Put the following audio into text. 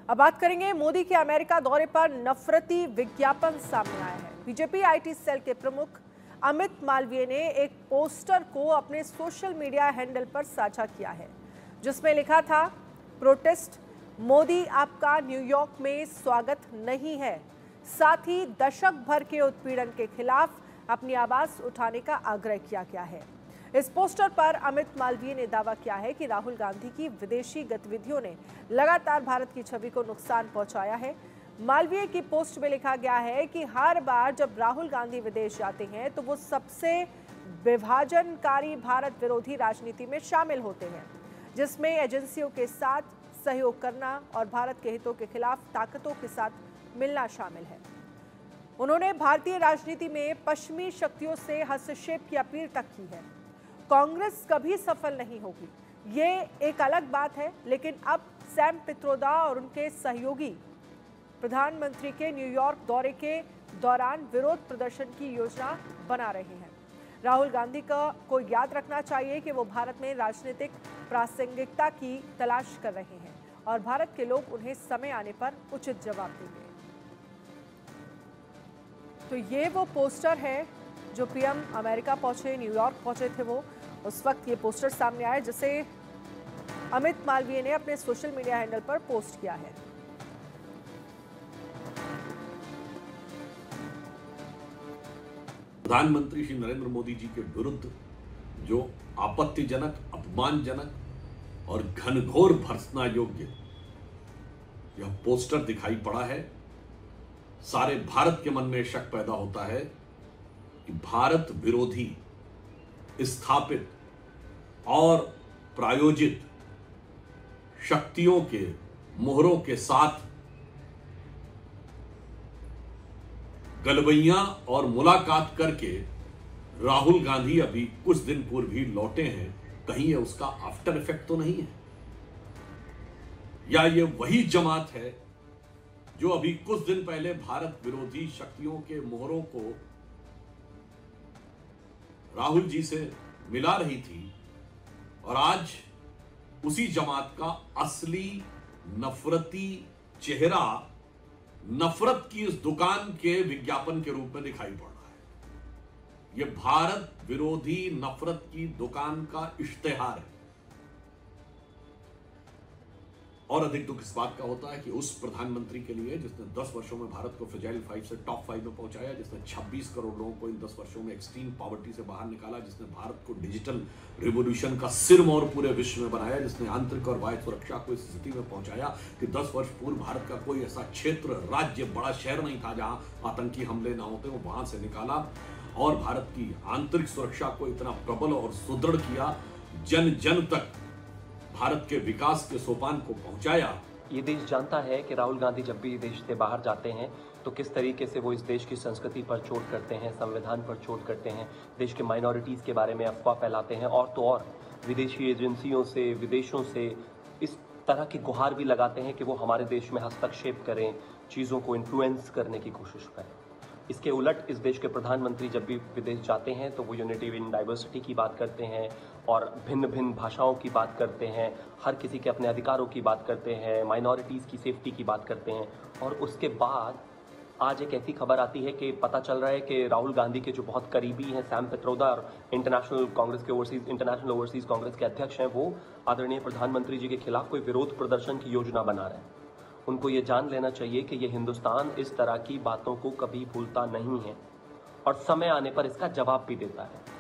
अब बात करेंगे मोदी के अमेरिका दौरे पर नफरती विज्ञापन सामने आया है। बीजेपी आईटी सेल के प्रमुख अमित मालवीय ने एक पोस्टर को अपने सोशल मीडिया हैंडल पर साझा किया है, जिसमें लिखा था, प्रोटेस्ट, मोदी आपका न्यूयॉर्क में स्वागत नहीं है। साथ ही दशक भर के उत्पीड़न के खिलाफ अपनी आवाज उठाने का आग्रह किया गया है। इस पोस्टर पर अमित मालवीय ने दावा किया है कि राहुल गांधी की विदेशी गतिविधियों ने लगातार भारत की छवि को नुकसान पहुंचाया है। मालवीय की पोस्ट में लिखा गया है कि हर बार जब राहुल गांधी विदेश जाते हैं तो वो सबसे विभाजनकारी भारत विरोधी राजनीति में शामिल होते हैं, जिसमें एजेंसियों के साथ सहयोग करना और भारत के हितों के खिलाफ ताकतों के साथ मिलना शामिल है। उन्होंने भारतीय राजनीति में पश्चिमी शक्तियों से हस्तक्षेप की अपील तक की है। कांग्रेस कभी सफल नहीं होगी, ये एक अलग बात है, लेकिन अब सैम पित्रोदा और उनके सहयोगी प्रधानमंत्री के न्यूयॉर्क दौरे के दौरान विरोध प्रदर्शन की योजना बना रहे हैं। राहुल गांधी को याद रखना चाहिए कि वो भारत में राजनीतिक प्रासंगिकता की तलाश कर रहे हैं और भारत के लोग उन्हें समय आने पर उचित जवाब देंगे। तो ये वो पोस्टर है जो पीएम अमेरिका पहुंचे, न्यूयॉर्क पहुंचे थे, वो उस वक्त ये पोस्टर सामने आया, जिसे अमित मालवीय ने अपने सोशल मीडिया हैंडल पर पोस्ट किया है। प्रधानमंत्री श्री नरेंद्र मोदी जी के विरुद्ध जो आपत्तिजनक, अपमानजनक और घनघोर भर्त्सना योग्य यह पोस्टर दिखाई पड़ा है, सारे भारत के मन में शक पैदा होता है कि भारत विरोधी स्थापित और प्रायोजित शक्तियों के मोहरों के साथ गलबैयां और मुलाकात करके राहुल गांधी अभी कुछ दिन पूर्व ही लौटे हैं। कहीं ये उसका आफ्टर इफेक्ट तो नहीं है, या ये वही जमात है जो अभी कुछ दिन पहले भारत विरोधी शक्तियों के मोहरों को राहुल जी से मिला रही थी और आज उसी जमात का असली नफरती चेहरा नफरत की इस दुकान के विज्ञापन के रूप में दिखाई पड़ रहा है। यह भारत विरोधी नफरत की दुकान का इश्तेहार है। और अधिक दुख इस बात का होता है कि उस प्रधानमंत्री के लिए जिसने 10 वर्षों में भारत को फ्रेजाइल 5 से टॉप 5 में पहुंचाया, जिसने 26 करोड़ लोगों को इन 10 वर्षों में एक्सट्रीम पॉवर्टी से बाहर निकाला, जिसने भारत को डिजिटल रिवॉल्यूशन का सिरमौर पूरे विश्व में बनाया, जिसने आंतरिक और बाह्य सुरक्षा को इस स्थिति में पहुंचाया कि 10 वर्ष पूर्व भारत का कोई ऐसा क्षेत्र, राज्य, बड़ा शहर नहीं था जहां आतंकी हमले ना होते, वो वहां से निकाला और भारत की आंतरिक सुरक्षा को इतना प्रबल और सुदृढ़ किया, जन जन तक भारत के विकास के सोपान को पहुंचाया। ये देश जानता है कि राहुल गांधी जब भी देश से बाहर जाते हैं तो किस तरीके से वो इस देश की संस्कृति पर चोट करते हैं, संविधान पर चोट करते हैं, देश के माइनॉरिटीज़ के बारे में अफवाह फैलाते हैं और तो और विदेशी एजेंसियों से, विदेशों से इस तरह की गुहार भी लगाते हैं कि वो हमारे देश में हस्तक्षेप करें, चीज़ों को इन्फ्लुएंस करने की कोशिश करें। इसके उलट इस देश के प्रधानमंत्री जब भी विदेश जाते हैं तो वो यूनिटी इन डाइवर्सिटी की बात करते हैं और भिन्न भिन्न भाषाओं की बात करते हैं, हर किसी के अपने अधिकारों की बात करते हैं, माइनॉरिटीज़ की सेफ्टी की बात करते हैं। और उसके बाद आज एक ऐसी खबर आती है कि पता चल रहा है कि राहुल गांधी के जो बहुत करीबी हैं सैम पित्रोदा और इंटरनेशनल ओवरसीज़ कांग्रेस के अध्यक्ष हैं, वो आदरणीय प्रधानमंत्री जी के खिलाफ कोई विरोध प्रदर्शन की योजना बना रहे हैं। उनको ये जान लेना चाहिए कि ये हिंदुस्तान इस तरह की बातों को कभी भूलता नहीं है और समय आने पर इसका जवाब भी देता है।